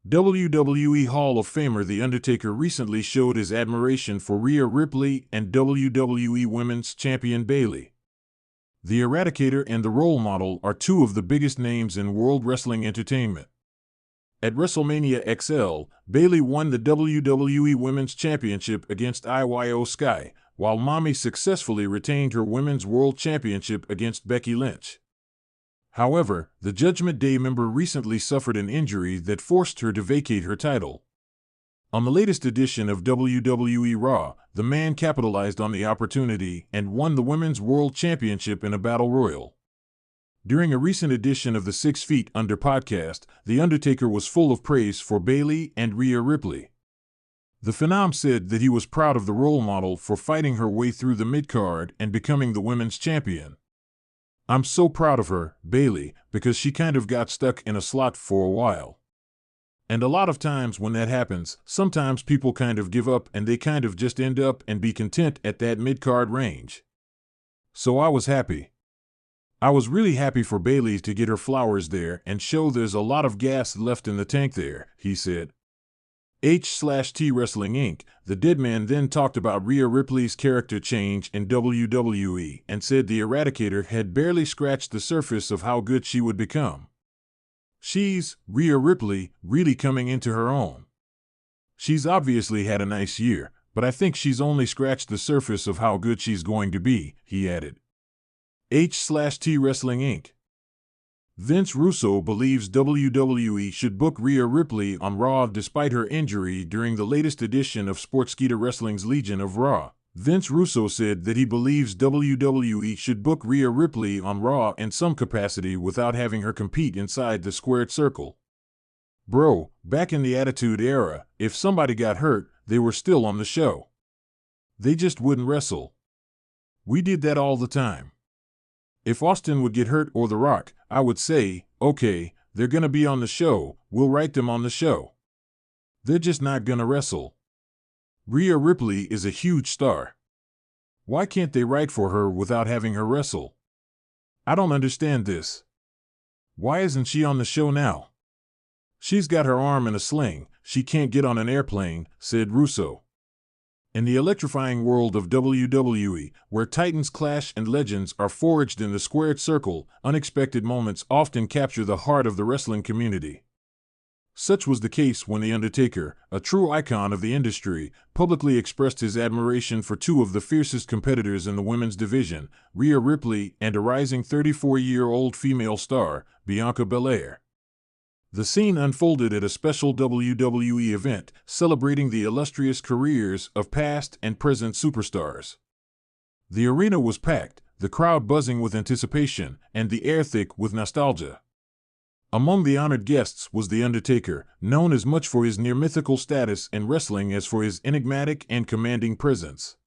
WWE Hall of Famer The Undertaker recently showed his admiration for Rhea Ripley and WWE Women's Champion Bayley. The Eradicator and the Role Model are two of the biggest names in World Wrestling entertainment. At WrestleMania XL, Bayley won the WWE Women's Championship against Io Sky, while Mommy successfully retained her Women's World Championship against Becky Lynch. However, the Judgment Day member recently suffered an injury that forced her to vacate her title. On the latest edition of WWE Raw, the man capitalized on the opportunity and won the Women's World Championship in a battle royal. During a recent edition of the 6 Feet Under podcast, The Undertaker was full of praise for Bayley and Rhea Ripley. The Phenom said that he was proud of the role model for fighting her way through the mid-card and becoming the women's champion. "I'm so proud of her, Bayley, because she kind of got stuck in a slot for a while. And a lot of times when that happens, sometimes people kind of give up and they kind of just end up and be content at that mid-card range. So I was happy. I was really happy for Bayley to get her flowers there and show there's a lot of gas left in the tank there," he said. H/T Wrestling Inc., the dead man then talked about Rhea Ripley's character change in WWE and said the Eradicator had barely scratched the surface of how good she would become. "She's, Rhea Ripley, really coming into her own. She's obviously had a nice year, but I think she's only scratched the surface of how good she's going to be," he added. H/T Wrestling Inc. Vince Russo believes WWE should book Rhea Ripley on Raw despite her injury during the latest edition of Sportskeeda Wrestling's Legion of Raw. Vince Russo said that he believes WWE should book Rhea Ripley on Raw in some capacity without having her compete inside the squared circle. "Bro, back in the Attitude Era, if somebody got hurt, they were still on the show. They just wouldn't wrestle. We did that all the time. If Austin would get hurt or The Rock, I would say, okay, they're gonna be on the show, we'll write them on the show. They're just not gonna wrestle. Rhea Ripley is a huge star. Why can't they write for her without having her wrestle? I don't understand this. Why isn't she on the show now? She's got her arm in a sling, she can't get on an airplane," said Russo. In the electrifying world of WWE, where titans clash and legends are forged in the squared circle, unexpected moments often capture the heart of the wrestling community. Such was the case when The Undertaker, a true icon of the industry, publicly expressed his admiration for two of the fiercest competitors in the women's division, Rhea Ripley and a rising 34-year-old female star, Bianca Belair. The scene unfolded at a special WWE event celebrating the illustrious careers of past and present superstars. The arena was packed, the crowd buzzing with anticipation, and the air thick with nostalgia. Among the honored guests was The Undertaker, known as much for his near-mythical status in wrestling as for his enigmatic and commanding presence.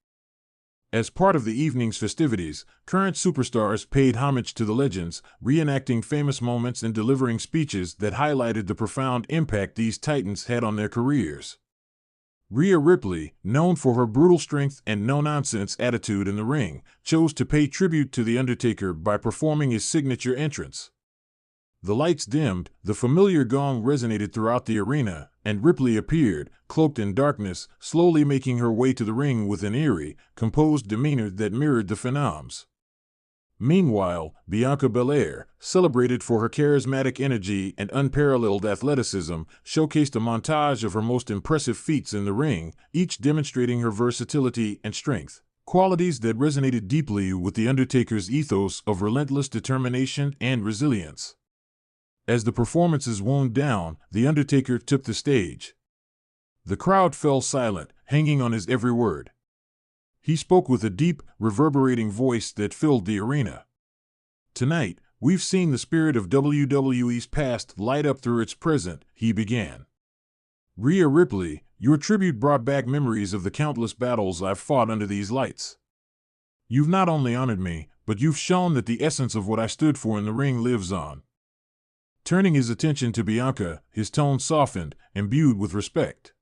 As part of the evening's festivities, current superstars paid homage to the legends, reenacting famous moments and delivering speeches that highlighted the profound impact these titans had on their careers. Rhea Ripley, known for her brutal strength and no-nonsense attitude in the ring, chose to pay tribute to The Undertaker by performing his signature entrance. The lights dimmed, the familiar gong resonated throughout the arena, and Ripley appeared, cloaked in darkness, slowly making her way to the ring with an eerie, composed demeanor that mirrored the Phenom's. Meanwhile, Bianca Belair, celebrated for her charismatic energy and unparalleled athleticism, showcased a montage of her most impressive feats in the ring, each demonstrating her versatility and strength, qualities that resonated deeply with The Undertaker's ethos of relentless determination and resilience. As the performances wound down, The Undertaker took the stage. The crowd fell silent, hanging on his every word. He spoke with a deep, reverberating voice that filled the arena. "Tonight, we've seen the spirit of WWE's past light up through its present," he began. "Rhea Ripley, your tribute brought back memories of the countless battles I've fought under these lights. You've not only honored me, but you've shown that the essence of what I stood for in the ring lives on." Turning his attention to Bianca, his tone softened, imbued with respect.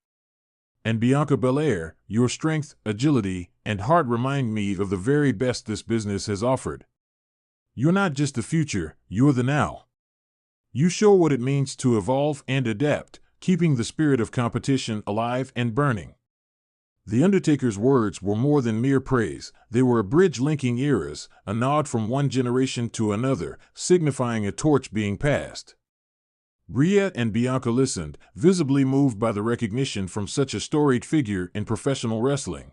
"And Bianca Belair, your strength, agility, and heart remind me of the very best this business has offered. You're not just the future, you're the now. You show what it means to evolve and adapt, keeping the spirit of competition alive and burning. The Undertaker's words were more than mere praise. They were a bridge linking eras, a nod from one generation to another, signifying a torch being passed. Rhea and Bianca listened, visibly moved by the recognition from such a storied figure in professional wrestling.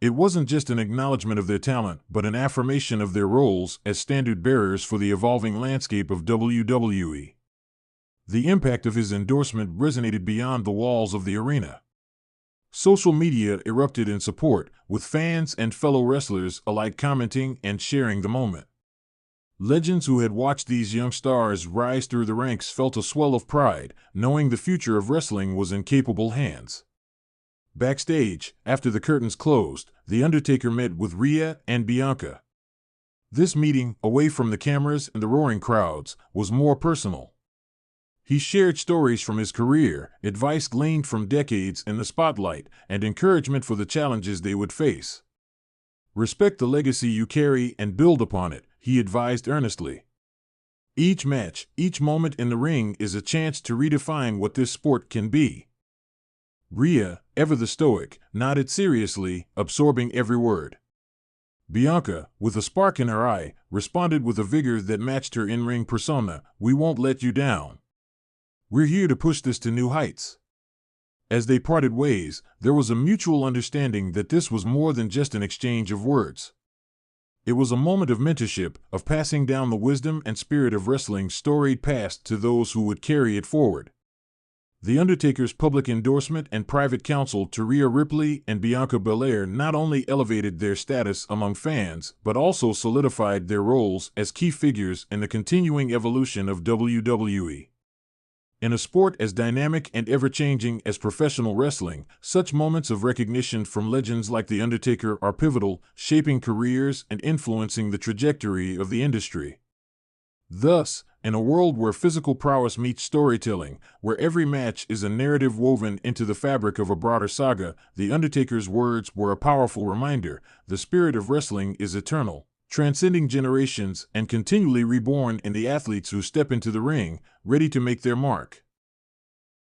It wasn't just an acknowledgement of their talent, but an affirmation of their roles as standard bearers for the evolving landscape of WWE. The impact of his endorsement resonated beyond the walls of the arena. Social media erupted in support, with fans and fellow wrestlers alike commenting and sharing the moment. Legends who had watched these young stars rise through the ranks felt a swell of pride, knowing the future of wrestling was in capable hands. Backstage, after the curtains closed, The Undertaker met with Rhea and Bianca. This meeting, away from the cameras and the roaring crowds, was more personal. He shared stories from his career, advice gleaned from decades in the spotlight, and encouragement for the challenges they would face. "Respect the legacy you carry and build upon it," he advised earnestly. "Each match, each moment in the ring is a chance to redefine what this sport can be." Rhea, ever the stoic, nodded seriously, absorbing every word. Bianca, with a spark in her eye, responded with a vigor that matched her in-ring persona, "We won't let you down. We're here to push this to new heights." As they parted ways, there was a mutual understanding that this was more than just an exchange of words. It was a moment of mentorship, of passing down the wisdom and spirit of wrestling's storied past to those who would carry it forward. The Undertaker's public endorsement and private counsel to Rhea Ripley and Bianca Belair not only elevated their status among fans, but also solidified their roles as key figures in the continuing evolution of WWE. In a sport as dynamic and ever-changing as professional wrestling, such moments of recognition from legends like The Undertaker are pivotal, shaping careers and influencing the trajectory of the industry. Thus, in a world where physical prowess meets storytelling, where every match is a narrative woven into the fabric of a broader saga, The Undertaker's words were a powerful reminder: the spirit of wrestling is eternal, transcending generations and continually reborn in the athletes who step into the ring, ready to make their mark.